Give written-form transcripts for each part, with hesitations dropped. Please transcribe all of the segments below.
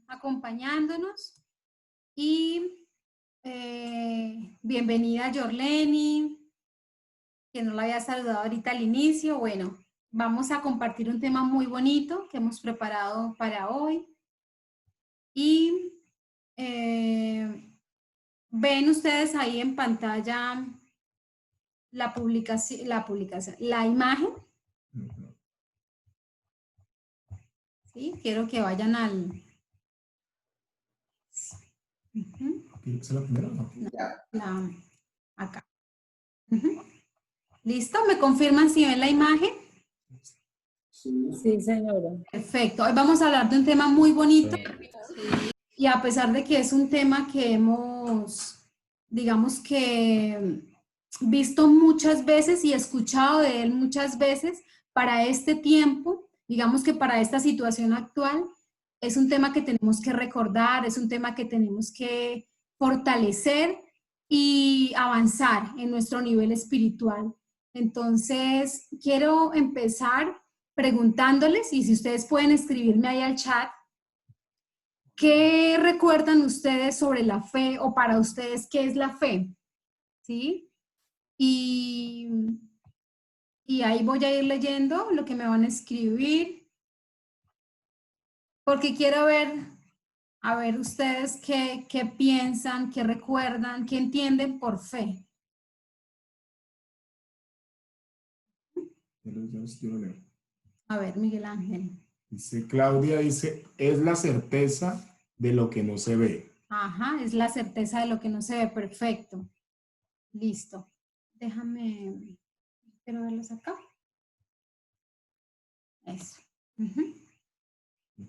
Acompañándonos y bienvenida Yorleni, que no la había saludado ahorita al inicio. Bueno, vamos a compartir un tema muy bonito que hemos preparado para hoy y ven ustedes ahí en pantalla la publicación, la imagen. ¿Sí? Quiero que vayan al... ¿Es la primera o no? Acá. ¿Listo? ¿Me confirman si ven la imagen? Sí, señora. Perfecto. Hoy vamos a hablar de un tema muy bonito y a pesar de que es un tema que hemos, digamos que, visto muchas veces y escuchado de él muchas veces, para este tiempo, digamos que para esta situación actual, es un tema que tenemos que recordar, es un tema que tenemos que fortalecer y avanzar en nuestro nivel espiritual. Entonces, quiero empezar preguntándoles, y si ustedes pueden escribirme ahí al chat, ¿qué recuerdan ustedes sobre la fe o para ustedes qué es la fe? ¿Sí? Y ahí voy a ir leyendo lo que me van a escribir, porque quiero ver, a ver ustedes qué piensan, qué recuerdan, qué entienden por fe. Yo lo leo. A ver, Miguel Ángel. Dice Claudia, dice, es la certeza de lo que no se ve. Ajá, es la certeza de lo que no se ve. Perfecto. Listo. Déjame, quiero verlos acá. Eso.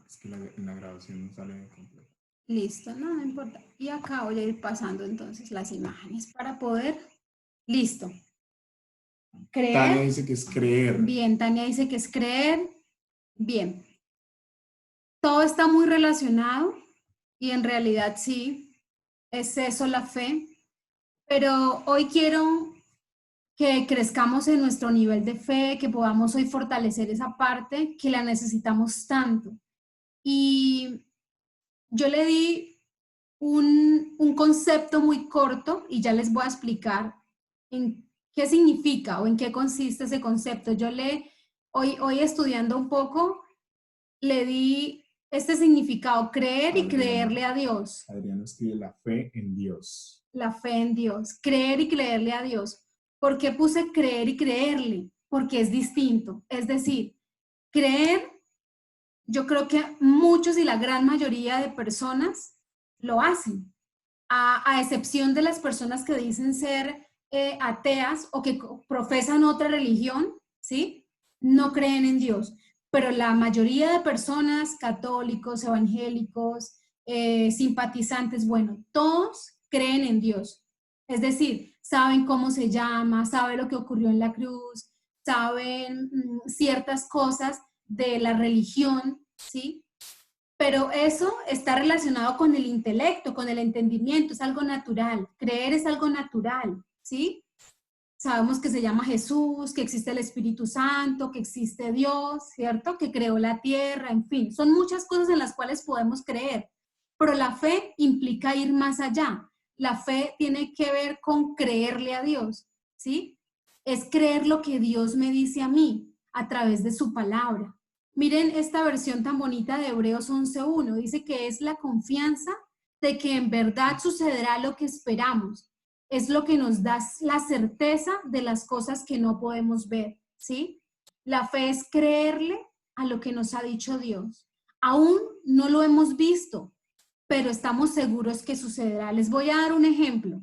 Es que en la grabación no sale completo. Listo, no importa. Y acá voy a ir pasando entonces las imágenes para poder. Listo. Creer. Tania dice que es creer. Bien, Tania dice que es creer. Bien. Todo está muy relacionado y en realidad sí, es eso la fe. Pero hoy quiero que crezcamos en nuestro nivel de fe, que podamos hoy fortalecer esa parte que la necesitamos tanto. Y yo le di un concepto muy corto y ya les voy a explicar en qué significa o en qué consiste ese concepto. Hoy estudiando un poco, le di este significado, creer y creerle a Dios. Adriana escribe la fe en Dios. La fe en Dios, creer y creerle a Dios. ¿Por qué puse creer y creerle? Porque es distinto. Es decir, creer, yo creo que muchos y la gran mayoría de personas lo hacen, a excepción de las personas que dicen ser ateas o que profesan otra religión, ¿sí? No creen en Dios. Pero la mayoría de personas, católicos, evangélicos, simpatizantes, bueno, todos creen en Dios. Es decir, saben cómo se llama, saben lo que ocurrió en la cruz, saben ciertas cosas de la religión, ¿sí? Pero eso está relacionado con el intelecto, con el entendimiento, es algo natural. Creer es algo natural, ¿sí? Sabemos que se llama Jesús, que existe el Espíritu Santo, que existe Dios, ¿cierto? Que creó la tierra, en fin. Son muchas cosas en las cuales podemos creer. Pero la fe implica ir más allá. La fe tiene que ver con creerle a Dios, ¿sí? Es creer lo que Dios me dice a mí a través de su palabra. Miren esta versión tan bonita de Hebreos 11:1. Dice que es la confianza de que en verdad sucederá lo que esperamos. Es lo que nos da la certeza de las cosas que no podemos ver, ¿sí? La fe es creerle a lo que nos ha dicho Dios. Aún no lo hemos visto, pero estamos seguros que sucederá. Les voy a dar un ejemplo.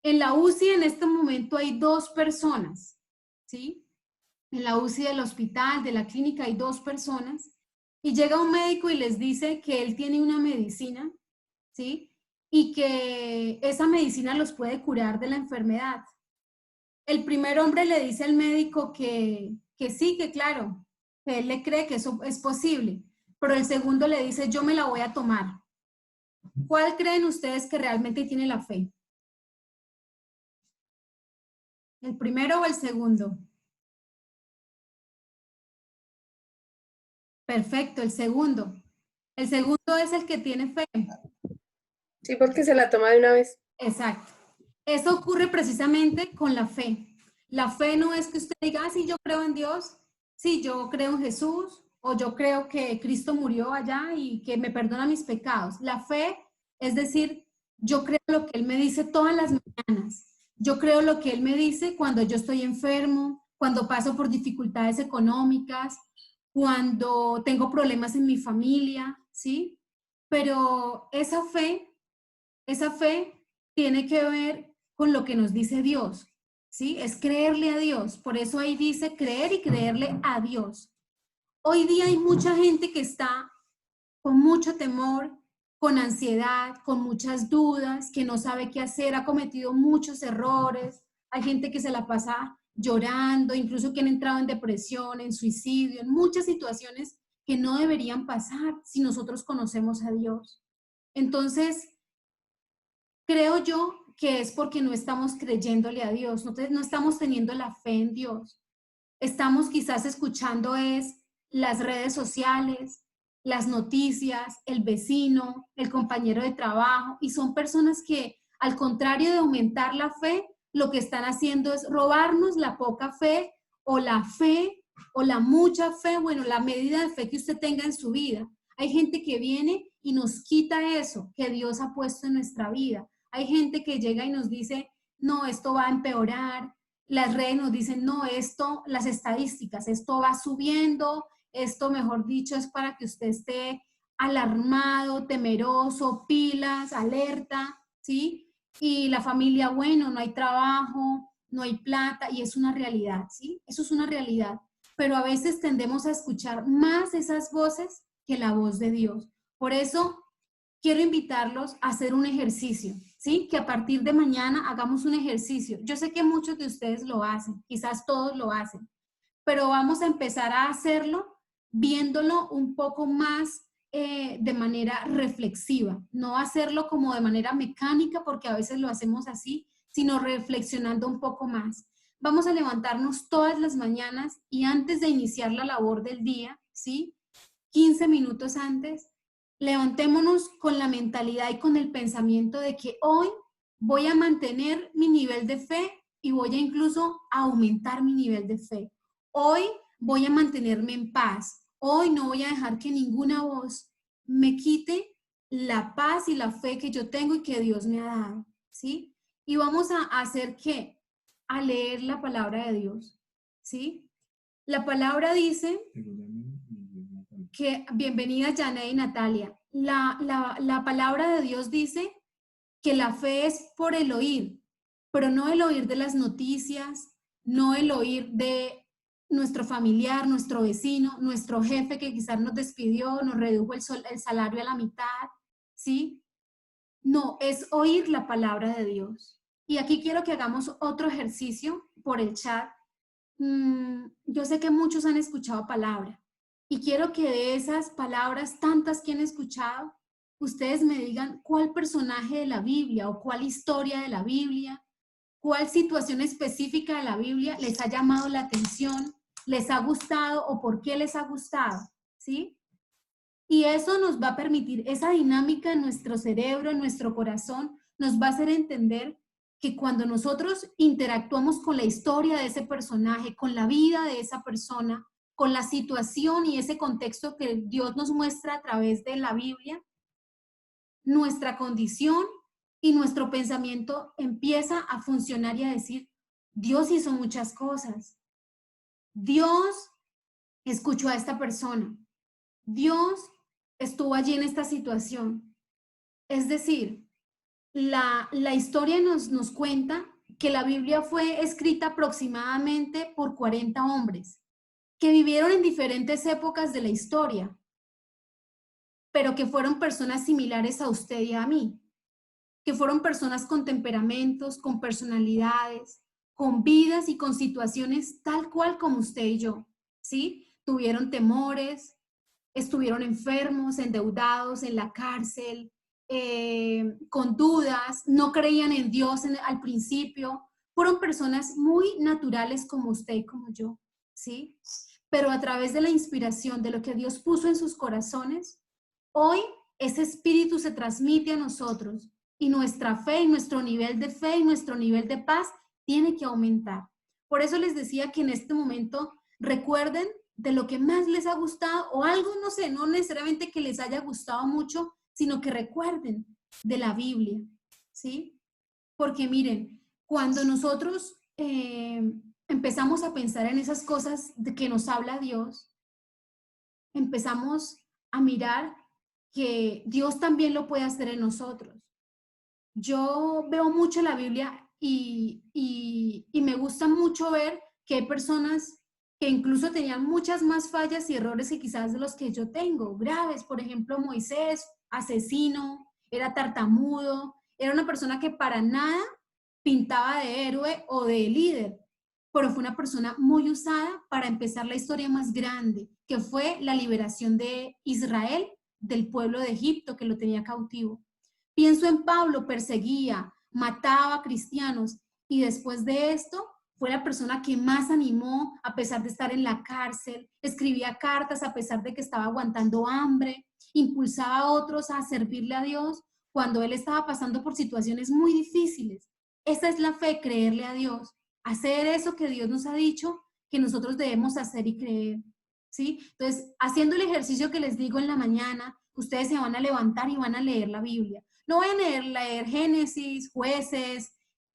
En la UCI en este momento hay 2 personas, ¿sí? En la UCI del hospital, de la clínica, hay 2 personas y llega un médico y les dice que él tiene una medicina, ¿sí? Y que esa medicina los puede curar de la enfermedad. El primer hombre le dice al médico que sí, que claro, que él le cree que eso es posible, pero el segundo le dice, yo me la voy a tomar. ¿Cuál creen ustedes que realmente tiene la fe? ¿El primero o el segundo? Perfecto, el segundo. El segundo es el que tiene fe. Sí, porque se la toma de una vez. Exacto. Eso ocurre precisamente con la fe. La fe no es que usted diga, ah, sí, yo creo en Dios, sí, yo creo en Jesús, o yo creo que Cristo murió allá y que me perdona mis pecados. La fe es decir, yo creo lo que Él me dice todas las mañanas. Yo creo lo que Él me dice cuando yo estoy enfermo, cuando paso por dificultades económicas, cuando tengo problemas en mi familia, ¿sí? Pero esa fe tiene que ver con lo que nos dice Dios, ¿sí? Es creerle a Dios. Por eso ahí dice creer y creerle a Dios. Hoy día hay mucha gente que está con mucho temor, con ansiedad, con muchas dudas, que no sabe qué hacer, ha cometido muchos errores. Hay gente que se la pasa llorando, incluso que han entrado en depresión, en suicidio, en muchas situaciones que no deberían pasar si nosotros conocemos a Dios. Entonces, creo yo que es porque no estamos creyéndole a Dios, no estamos teniendo la fe en Dios. Estamos quizás escuchando es las redes sociales, las noticias, el vecino, el compañero de trabajo, y son personas que al contrario de aumentar la fe, lo que están haciendo es robarnos la poca fe o la mucha fe, bueno, la medida de fe que usted tenga en su vida. Hay gente que viene y nos quita eso que Dios ha puesto en nuestra vida. Hay gente que llega y nos dice, no, esto va a empeorar. Las redes nos dicen, no, esto, las estadísticas, esto va subiendo, esto, mejor dicho, es para que usted esté alarmado, temeroso, pilas, alerta, ¿sí? Y la familia, bueno, no hay trabajo, no hay plata, y es una realidad, ¿sí? Eso es una realidad. Pero a veces tendemos a escuchar más esas voces que la voz de Dios. Por eso quiero invitarlos a hacer un ejercicio, ¿sí? Que a partir de mañana hagamos un ejercicio. Yo sé que muchos de ustedes lo hacen, quizás todos lo hacen, pero vamos a empezar a hacerlo viéndolo un poco más de manera reflexiva, no hacerlo como de manera mecánica, porque a veces lo hacemos así, sino reflexionando un poco más. Vamos a levantarnos todas las mañanas y antes de iniciar la labor del día, ¿sí? 15 minutos antes, levantémonos con la mentalidad y con el pensamiento de que hoy voy a mantener mi nivel de fe y voy a incluso aumentar mi nivel de fe. Hoy voy a mantenerme en paz. Hoy no voy a dejar que ninguna voz me quite la paz y la fe que yo tengo y que Dios me ha dado, ¿sí? Y vamos a hacer ¿qué? A leer la palabra de Dios, ¿sí? La palabra dice que, bienvenida Janet y Natalia, la palabra de Dios dice que la fe es por el oír, pero no el oír de las noticias, no el oír de nuestro familiar, nuestro vecino, nuestro jefe que quizás nos despidió, nos redujo el salario a la mitad, ¿sí? No, es oír la palabra de Dios. Y aquí quiero que hagamos otro ejercicio por el chat. Yo sé que muchos han escuchado palabra y quiero que de esas palabras, tantas que han escuchado, ustedes me digan cuál personaje de la Biblia o cuál historia de la Biblia, cuál situación específica de la Biblia les ha llamado la atención, les ha gustado o por qué les ha gustado, ¿sí? Y eso nos va a permitir, esa dinámica en nuestro cerebro, en nuestro corazón, nos va a hacer entender que cuando nosotros interactuamos con la historia de ese personaje, con la vida de esa persona, con la situación y ese contexto que Dios nos muestra a través de la Biblia, nuestra condición y nuestro pensamiento empieza a funcionar y a decir, Dios hizo muchas cosas. Dios escuchó a esta persona. Dios estuvo allí en esta situación. Es decir, la historia nos cuenta que la Biblia fue escrita aproximadamente por 40 hombres que vivieron en diferentes épocas de la historia, pero que fueron personas similares a usted y a mí, que fueron personas con temperamentos, con personalidades, con vidas y con situaciones tal cual como usted y yo, ¿sí? Tuvieron temores, estuvieron enfermos, endeudados, en la cárcel, con dudas, no creían en Dios al principio. Fueron personas muy naturales como usted y como yo. ¿sí? Pero a través de la inspiración, de lo que Dios puso en sus corazones, hoy ese espíritu se transmite a nosotros y nuestra fe y nuestro nivel de fe y nuestro nivel de paz tiene que aumentar. Por eso les decía que en este momento recuerden de lo que más les ha gustado o algo, no sé, no necesariamente que les haya gustado mucho, sino que recuerden de la Biblia, ¿sí? Porque miren, cuando nosotros empezamos a pensar en esas cosas de que nos habla Dios, empezamos a mirar que Dios también lo puede hacer en nosotros. Yo veo mucho la Biblia y me gusta mucho ver que hay personas que incluso tenían muchas más fallas y errores que quizás de los que yo tengo, graves. Por ejemplo, Moisés, asesino, era tartamudo, era una persona que para nada pintaba de héroe o de líder, pero fue una persona muy usada para empezar la historia más grande, que fue la liberación de Israel del pueblo de Egipto que lo tenía cautivo. Pienso en Pablo, perseguía, mataba a cristianos y después de esto fue la persona que más animó a pesar de estar en la cárcel, escribía cartas a pesar de que estaba aguantando hambre, impulsaba a otros a servirle a Dios cuando él estaba pasando por situaciones muy difíciles. Esa es la fe, creerle a Dios, hacer eso que Dios nos ha dicho que nosotros debemos hacer y creer, ¿sí? Entonces, haciendo el ejercicio que les digo en la mañana, ustedes se van a levantar y van a leer la Biblia. No van a leer Génesis, Jueces,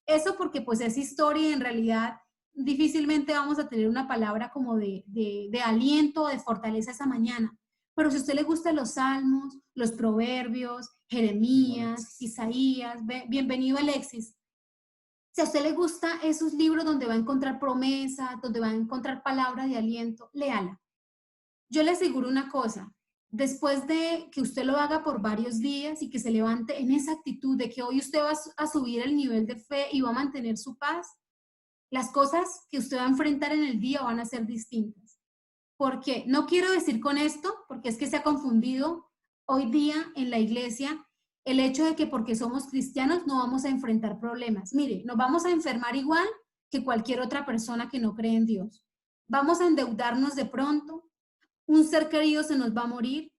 eso porque pues es historia y en realidad difícilmente vamos a tener una palabra como de aliento o de fortaleza esa mañana. Pero si a usted le gustan los salmos, los proverbios, Jeremías, Isaías, bienvenido Alexis. Si a usted le gusta esos libros donde va a encontrar promesas, donde va a encontrar palabra de aliento, léala. Yo le aseguro una cosa, después de que usted lo haga por varios días y que se levante en esa actitud de que hoy usted va a subir el nivel de fe y va a mantener su paz, las cosas que usted va a enfrentar en el día van a ser distintas. Porque no quiero decir con esto, porque es que se ha confundido hoy día en la iglesia el hecho de que porque somos cristianos no vamos a enfrentar problemas. Mire, nos vamos a enfermar igual que cualquier otra persona que no cree en Dios. Vamos a endeudarnos de pronto, un ser querido se nos va a morir,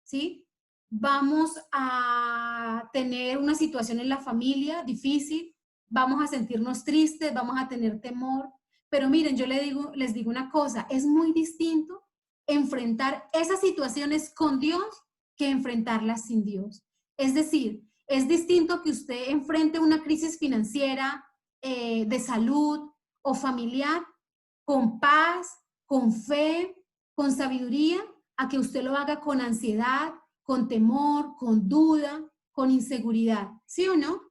¿sí? Vamos a tener una situación en la familia difícil, vamos a sentirnos tristes, vamos a tener temor, pero miren, yo les digo una cosa, es muy distinto enfrentar esas situaciones con Dios que enfrentarlas sin Dios. Es decir, es distinto que usted enfrente una crisis financiera, de salud o familiar con paz, con fe, con sabiduría, a que usted lo haga con ansiedad, con temor, con duda, con inseguridad, ¿sí o no?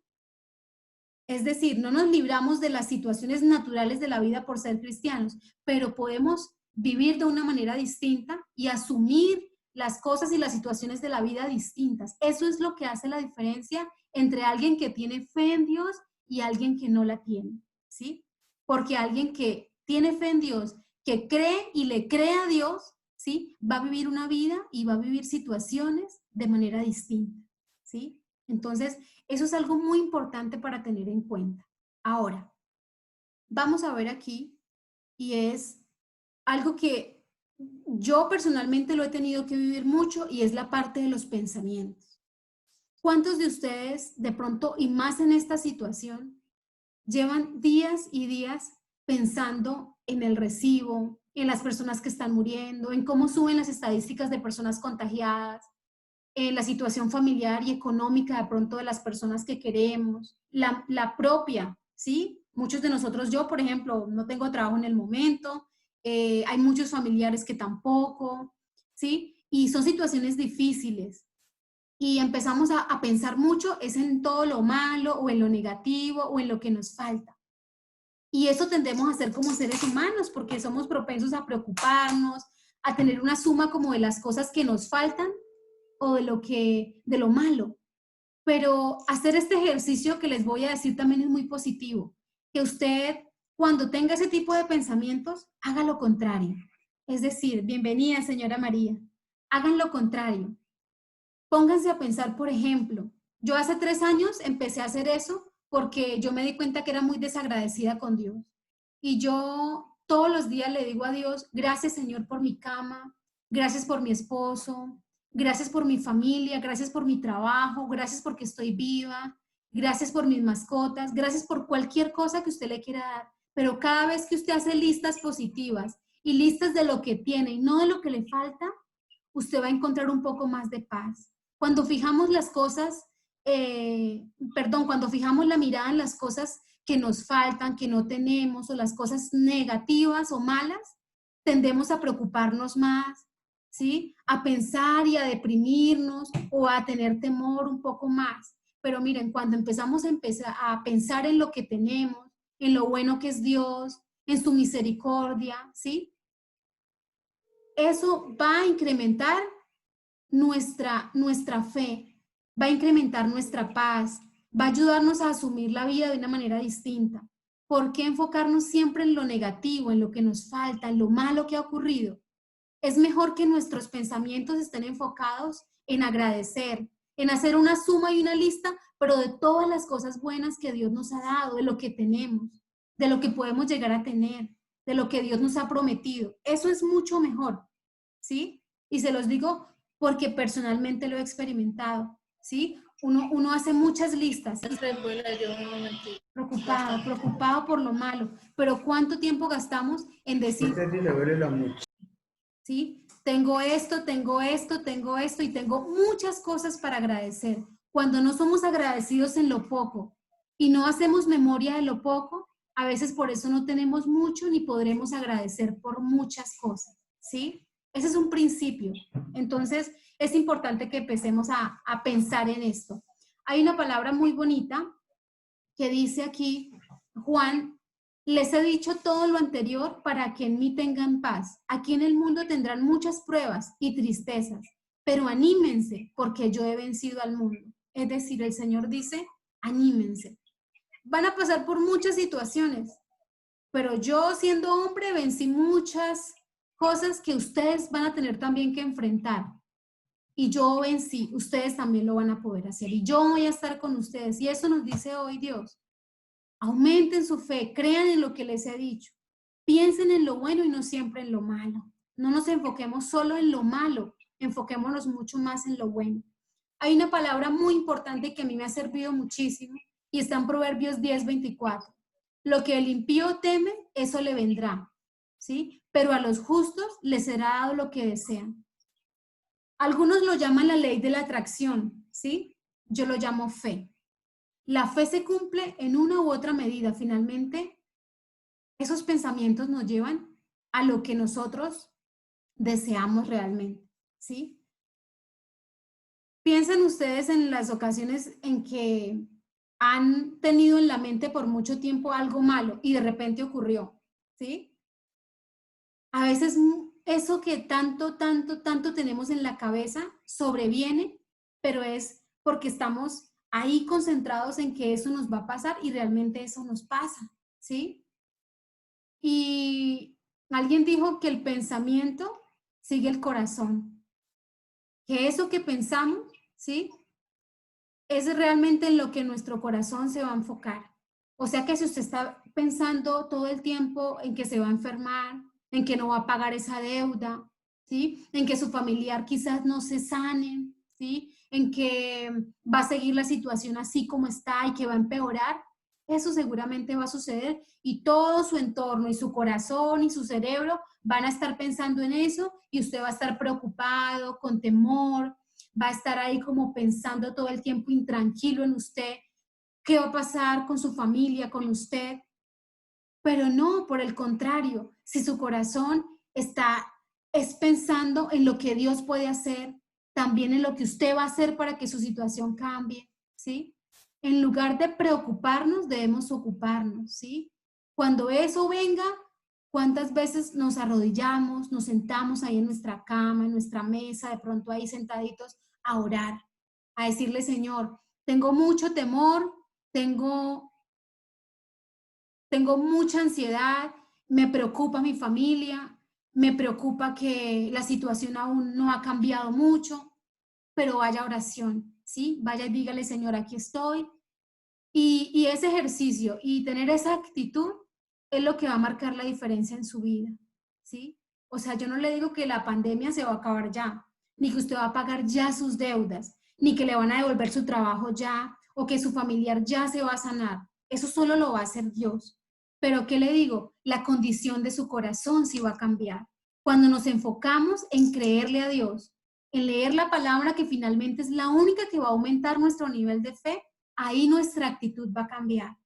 Es decir, no nos libramos de las situaciones naturales de la vida por ser cristianos, pero podemos vivir de una manera distinta y asumir las cosas y las situaciones de la vida distintas. Eso es lo que hace la diferencia entre alguien que tiene fe en Dios y alguien que no la tiene, ¿sí? Porque alguien que tiene fe en Dios, que cree y le cree a Dios, ¿sí? Va a vivir una vida y va a vivir situaciones de manera distinta, ¿sí? Entonces, eso es algo muy importante para tener en cuenta. Ahora, vamos a ver aquí, y es algo que yo personalmente lo he tenido que vivir mucho, y es la parte de los pensamientos. ¿Cuántos de ustedes, de pronto, y más en esta situación, llevan días y días pensando en el recibo, en las personas que están muriendo, en cómo suben las estadísticas de personas contagiadas, la situación familiar y económica de pronto de las personas que queremos, la propia, ¿sí? Muchos de nosotros, yo por ejemplo, no tengo trabajo en el momento, hay muchos familiares que tampoco, ¿sí? Y son situaciones difíciles. Y empezamos a pensar mucho es en todo lo malo o en lo negativo o en lo que nos falta. Y eso tendemos a hacer como seres humanos porque somos propensos a preocuparnos, a tener una suma como de las cosas que nos faltan o de lo malo. Pero hacer este ejercicio que les voy a decir también es muy positivo. Que usted, cuando tenga ese tipo de pensamientos, haga lo contrario. Es decir, bienvenida, señora María. Hagan lo contrario. Pónganse a pensar, por ejemplo, yo hace 3 años empecé a hacer eso porque yo me di cuenta que era muy desagradecida con Dios. Y yo todos los días le digo a Dios, gracias Señor por mi cama, gracias por mi esposo, gracias por mi familia, gracias por mi trabajo, gracias porque estoy viva, gracias por mis mascotas, gracias por cualquier cosa que usted le quiera dar. Pero cada vez que usted hace listas positivas y listas de lo que tiene y no de lo que le falta, usted va a encontrar un poco más de paz. Cuando fijamos las cosas, cuando fijamos la mirada en las cosas que nos faltan, que no tenemos, o las cosas negativas o malas, tendemos a preocuparnos más, ¿sí? A pensar y a deprimirnos o a tener temor un poco más. Pero miren, cuando empezamos a pensar en lo que tenemos, en lo bueno que es Dios, en su misericordia, ¿sí? Eso va a incrementar nuestra fe, va a incrementar nuestra paz, va a ayudarnos a asumir la vida de una manera distinta. ¿Por qué enfocarnos siempre en lo negativo, en lo que nos falta, en lo malo que ha ocurrido? Es mejor que nuestros pensamientos estén enfocados en agradecer, en hacer una suma y una lista, pero de todas las cosas buenas que Dios nos ha dado, de lo que tenemos, de lo que podemos llegar a tener, de lo que Dios nos ha prometido. Eso es mucho mejor, ¿sí? Y se los digo porque personalmente lo he experimentado, ¿sí? Uno hace muchas listas. Preocupado por lo malo, pero ¿cuánto tiempo gastamos en decir, ¿sí? Tengo esto, tengo esto, tengo esto y tengo muchas cosas para agradecer? Cuando no somos agradecidos en lo poco y no hacemos memoria de lo poco, a veces por eso no tenemos mucho ni podremos agradecer por muchas cosas, ¿sí? Ese es un principio. Entonces, es importante que empecemos a pensar en esto. Hay una palabra muy bonita que dice aquí, Juan, les he dicho todo lo anterior para que en mí tengan paz. Aquí en el mundo tendrán muchas pruebas y tristezas, pero anímense porque yo he vencido al mundo. Es decir, el Señor dice, anímense. Van a pasar por muchas situaciones, pero yo siendo hombre vencí muchas cosas que ustedes van a tener también que enfrentar. Y yo vencí, ustedes también lo van a poder hacer. Y yo voy a estar con ustedes. Y eso nos dice hoy Dios. Aumenten su fe, crean en lo que les he dicho. Piensen en lo bueno y no siempre en lo malo. No nos enfoquemos solo en lo malo, enfoquémonos mucho más en lo bueno. Hay una palabra muy importante que a mí me ha servido muchísimo y está en Proverbios 10:24. Lo que el impío teme, eso le vendrá, ¿sí? Pero a los justos les será dado lo que desean. Algunos lo llaman la ley de la atracción, ¿sí? Yo lo llamo fe. La fe se cumple en una u otra medida. Finalmente, esos pensamientos nos llevan a lo que nosotros deseamos realmente, ¿sí? Piensen ustedes en las ocasiones en que han tenido en la mente por mucho tiempo algo malo y de repente ocurrió, ¿sí? A veces eso que tanto tenemos en la cabeza sobreviene, pero es porque estamos ahí concentrados en que eso nos va a pasar y realmente eso nos pasa, ¿sí? Y alguien dijo que el pensamiento sigue el corazón, que eso que pensamos, ¿sí? Es realmente en lo que nuestro corazón se va a enfocar. O sea que si usted está pensando todo el tiempo en que se va a enfermar, en que no va a pagar esa deuda, ¿sí? En que su familiar quizás no se sane, ¿sí? En que va a seguir la situación así como está y que va a empeorar, eso seguramente va a suceder y todo su entorno y su corazón y su cerebro van a estar pensando en eso y usted va a estar preocupado, con temor, va a estar ahí como pensando todo el tiempo intranquilo en usted, qué va a pasar con su familia, con usted. Pero no, por el contrario, si su corazón es pensando en lo que Dios puede hacer, también en lo que usted va a hacer para que su situación cambie, ¿sí? En lugar de preocuparnos, debemos ocuparnos, ¿sí? Cuando eso venga, ¿cuántas veces nos arrodillamos, nos sentamos ahí en nuestra cama, en nuestra mesa, de pronto ahí sentaditos a orar, a decirle, Señor, tengo mucho temor, tengo mucha ansiedad, me preocupa mi familia, me preocupa que la situación aún no ha cambiado mucho, pero vaya oración, ¿sí? Vaya y dígale, Señor, aquí estoy. Y ese ejercicio y tener esa actitud es lo que va a marcar la diferencia en su vida, ¿sí? O sea, yo no le digo que la pandemia se va a acabar ya, ni que usted va a pagar ya sus deudas, ni que le van a devolver su trabajo ya, o que su familiar ya se va a sanar. Eso solo lo va a hacer Dios. Pero ¿qué le digo? La condición de su corazón sí va a cambiar. Cuando nos enfocamos en creerle a Dios, en leer la palabra que finalmente es la única que va a aumentar nuestro nivel de fe, ahí nuestra actitud va a cambiar,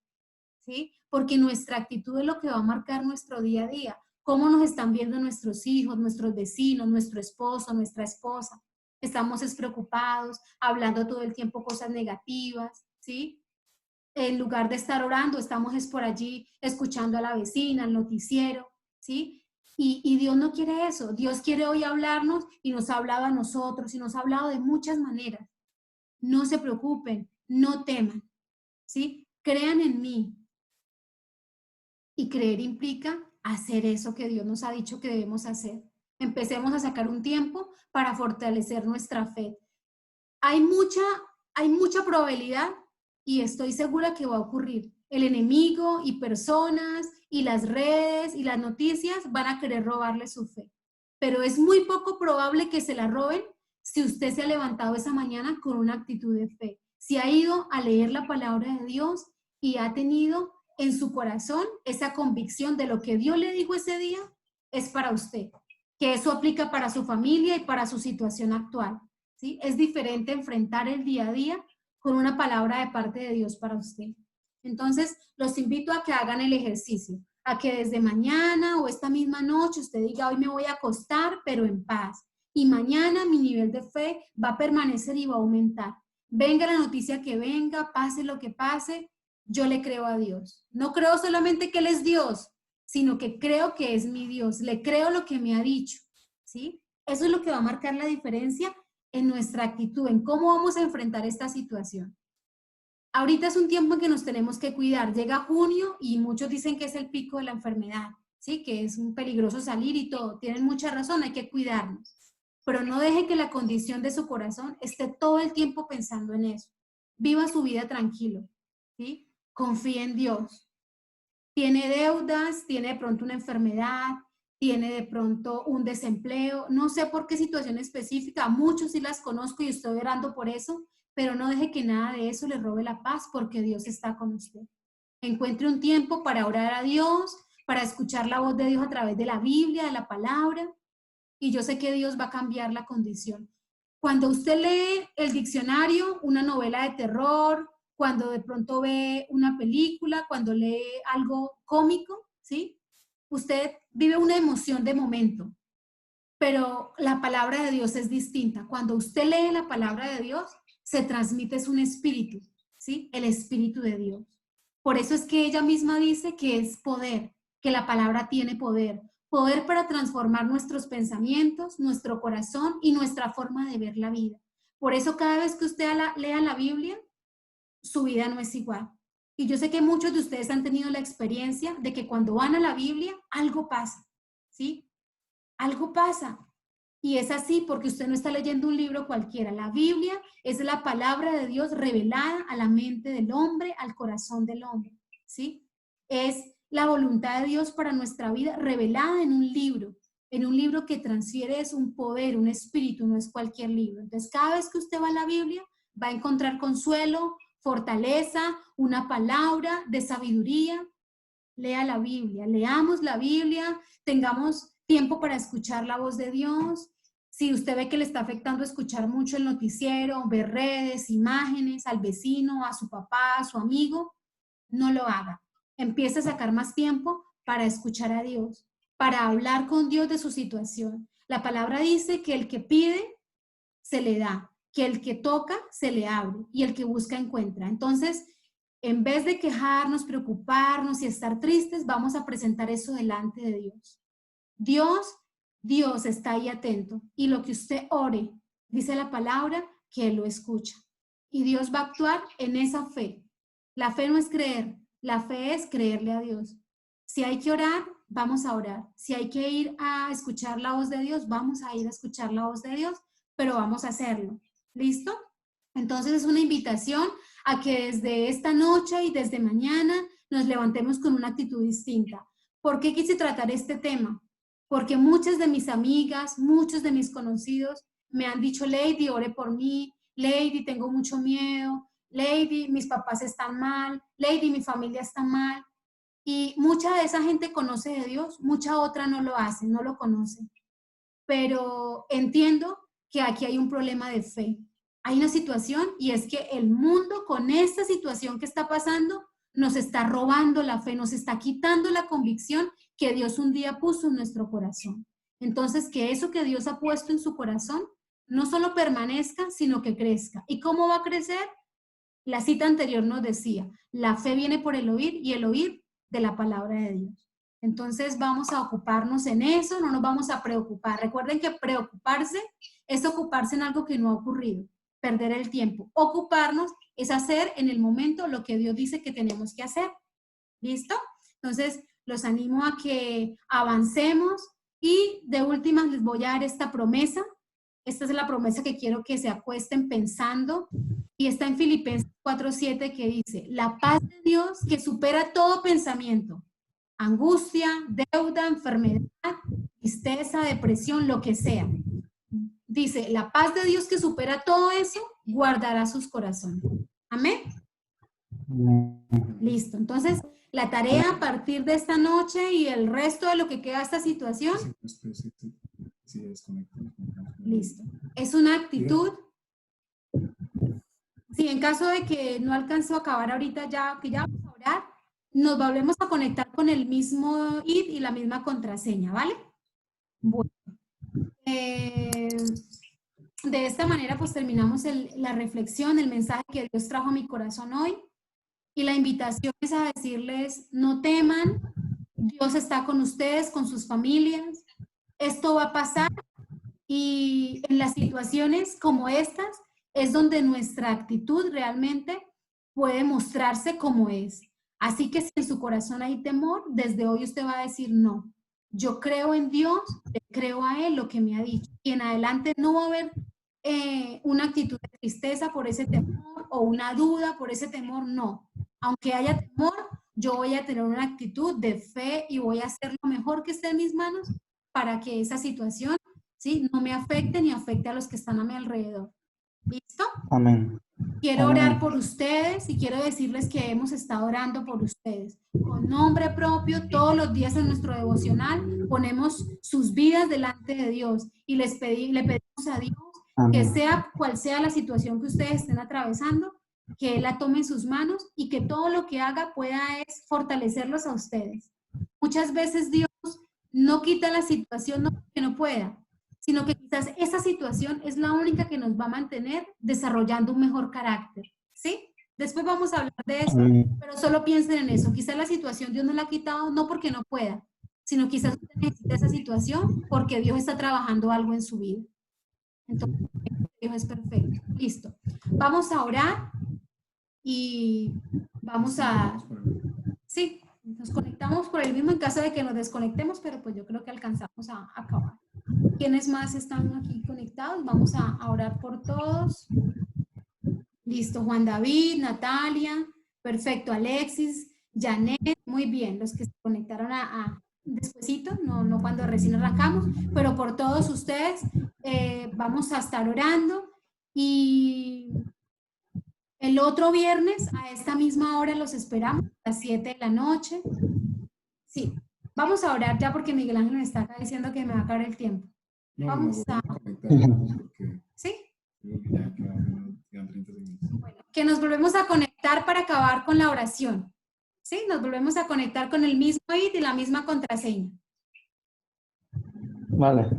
¿sí? Porque nuestra actitud es lo que va a marcar nuestro día a día. Cómo nos están viendo nuestros hijos, nuestros vecinos, nuestro esposo, nuestra esposa. Estamos despreocupados, hablando todo el tiempo cosas negativas, ¿sí? En lugar de estar orando, estamos es por allí escuchando a la vecina, el noticiero, ¿sí? Y Dios no quiere eso. Dios quiere hoy hablarnos y nos ha hablado a nosotros y nos ha hablado de muchas maneras. No se preocupen, no teman, ¿sí? Crean en mí. Y creer implica hacer eso que Dios nos ha dicho que debemos hacer. Empecemos a sacar un tiempo para fortalecer nuestra fe. Hay mucha probabilidad y estoy segura que va a ocurrir. El enemigo y personas y las redes y las noticias van a querer robarle su fe. Pero es muy poco probable que se la roben si usted se ha levantado esa mañana con una actitud de fe. Si ha ido a leer la palabra de Dios y ha tenido en su corazón esa convicción de lo que Dios le dijo ese día es para usted. Que eso aplica para su familia y para su situación actual. ¿Sí? Es diferente enfrentar el día a día con una palabra de parte de Dios para usted. Entonces, los invito a que hagan el ejercicio, a que desde mañana o esta misma noche usted diga, hoy me voy a acostar, pero en paz. Y mañana mi nivel de fe va a permanecer y va a aumentar. Venga la noticia que venga, pase lo que pase, yo le creo a Dios. No creo solamente que Él es Dios, sino que creo que es mi Dios. Le creo lo que me ha dicho, ¿sí? Eso es lo que va a marcar la diferencia en nuestra actitud, en cómo vamos a enfrentar esta situación. Ahorita es un tiempo en que nos tenemos que cuidar. Llega junio y muchos dicen que es el pico de la enfermedad, ¿sí? Que es un peligroso salir y todo. Tienen mucha razón, hay que cuidarnos. Pero no deje que la condición de su corazón esté todo el tiempo pensando en eso. Viva su vida tranquilo, ¿sí? Confíe en Dios. Tiene deudas, tiene de pronto una enfermedad, tiene de pronto un desempleo, no sé por qué situación específica, muchos sí las conozco y estoy orando por eso, pero no deje que nada de eso le robe la paz porque Dios está con usted. Encuentre un tiempo para orar a Dios, para escuchar la voz de Dios a través de la Biblia, de la palabra, y yo sé que Dios va a cambiar la condición. Cuando usted lee el diccionario, una novela de terror, cuando de pronto ve una película, cuando lee algo cómico, ¿sí? Usted vive una emoción de momento, pero la palabra de Dios es distinta. Cuando usted lee la palabra de Dios, se transmite es un espíritu, ¿sí? El espíritu de Dios. Por eso es que ella misma dice que es poder, que la palabra tiene poder. Poder para transformar nuestros pensamientos, nuestro corazón y nuestra forma de ver la vida. Por eso cada vez que usted lea la Biblia, su vida no es igual. Y yo sé que muchos de ustedes han tenido la experiencia de que cuando van a la Biblia, algo pasa, ¿sí? Algo pasa. Y es así porque usted no está leyendo un libro cualquiera. La Biblia es la palabra de Dios revelada a la mente del hombre, al corazón del hombre, ¿sí? Es la voluntad de Dios para nuestra vida revelada en un libro que transfiere es un poder, un espíritu, no es cualquier libro. Entonces, cada vez que usted va a la Biblia, va a encontrar consuelo, fortaleza, una palabra de sabiduría. Lea la Biblia, leamos la Biblia, tengamos tiempo para escuchar la voz de Dios. Si usted ve que le está afectando escuchar mucho el noticiero, ver redes, imágenes, al vecino, a su papá, a su amigo, no lo haga. Empiece a sacar más tiempo para escuchar a Dios, para hablar con Dios de su situación. La palabra dice que el que pide, se le da, que el que toca, se le abre y el que busca, encuentra. Entonces, en vez de quejarnos, preocuparnos y estar tristes, vamos a presentar eso delante de Dios. Dios está ahí atento y lo que usted ore, dice la palabra, que Él lo escucha. Y Dios va a actuar en esa fe. La fe no es creer, la fe es creerle a Dios. Si hay que orar, vamos a orar. Si hay que ir a escuchar la voz de Dios, vamos a ir a escuchar la voz de Dios, pero vamos a hacerlo. ¿Listo? Entonces es una invitación a que desde esta noche y desde mañana nos levantemos con una actitud distinta, ¿Por qué quise tratar este tema? Porque muchas de mis amigas, muchos de mis conocidos me han dicho, Lady, ore por mí, Lady, tengo mucho miedo, Lady, mis papás están mal, Lady, mi familia está mal. Y mucha de esa gente conoce de Dios, mucha otra no lo hace, no lo conoce. Pero entiendo que aquí hay un problema de fe. Hay una situación y es que el mundo con esta situación que está pasando nos está robando la fe, nos está quitando la convicción que Dios un día puso en nuestro corazón. Entonces, que eso que Dios ha puesto en su corazón no solo permanezca, sino que crezca. ¿Y cómo va a crecer? La cita anterior nos decía, la fe viene por el oír y el oír de la palabra de Dios. Entonces vamos a ocuparnos en eso, no nos vamos a preocupar. Recuerden que preocuparse es ocuparse en algo que no ha ocurrido, perder el tiempo. Ocuparnos es hacer en el momento lo que Dios dice que tenemos que hacer. ¿Listo? Entonces los animo a que avancemos y de últimas les voy a dar esta promesa. Esta es la promesa que quiero que se acuesten pensando y está en Filipenses 4:7 que dice, la paz de Dios que supera todo pensamiento, angustia, deuda, enfermedad, tristeza, depresión, lo que sea. Dice, la paz de Dios que supera todo eso, guardará sus corazones. Amén. Listo. Entonces, la tarea a partir de esta noche y el resto de lo que queda de esta situación. Listo. Es una actitud. Si en caso de que no alcanzo a acabar ahorita ya, que ya vamos a orar, nos volvemos a conectar con el mismo ID y la misma contraseña, ¿vale? Bueno. De esta manera pues terminamos la reflexión, el mensaje que Dios trajo a mi corazón hoy y la invitación es a decirles no teman, Dios está con ustedes, con sus familias, esto va a pasar y en las situaciones como estas es donde nuestra actitud realmente puede mostrarse como es. Así que si en su corazón hay temor, desde hoy usted va a decir no. Yo creo en Dios, le creo a Él lo que me ha dicho. Y en adelante no va a haber una actitud de tristeza por ese temor o una duda por ese temor, no. Aunque haya temor, yo voy a tener una actitud de fe y voy a hacer lo mejor que esté en mis manos para que esa situación, ¿sí?, no me afecte ni afecte a los que están a mi alrededor. ¿Listo? Amén. Quiero Amén. orar por ustedes y quiero decirles que hemos estado orando por ustedes. Con nombre propio, todos los días en nuestro devocional, ponemos sus vidas delante de Dios y le pedimos a Dios que Amén. sea cual sea la situación que ustedes estén atravesando, que Él la tome en sus manos y que todo lo que haga pueda es fortalecerlos a ustedes. Muchas veces Dios no quita la situación no porque no pueda, sino que quizás esa situación es la única que nos va a mantener desarrollando un mejor carácter, ¿sí? Después vamos a hablar de eso, pero solo piensen en eso. Quizás la situación Dios no la ha quitado no porque no pueda, sino quizás usted necesita esa situación porque Dios está trabajando algo en su vida. Entonces, Dios es perfecto. Listo. Vamos a orar y vamos a... Sí, nos conectamos por el mismo en caso de que nos desconectemos, pero pues yo creo que alcanzamos a acabar. ¿Quiénes más están aquí conectados? Vamos a orar por todos. Listo, Juan David, Natalia, perfecto, Alexis, Janet, muy bien, los que se conectaron despuesito, no cuando recién arrancamos, pero por todos ustedes vamos a estar orando y el otro viernes a esta misma hora los esperamos, a las 7 de la noche. Sí, vamos a orar ya porque Miguel Ángel me está acá diciendo que me va a acabar el tiempo. No, Vamos a... porque ¿Sí? ya quedan 30 segundos. Bueno, que nos volvemos a conectar para acabar con la oración. ¿Sí? Nos volvemos a conectar con el mismo ID y la misma contraseña. Vale.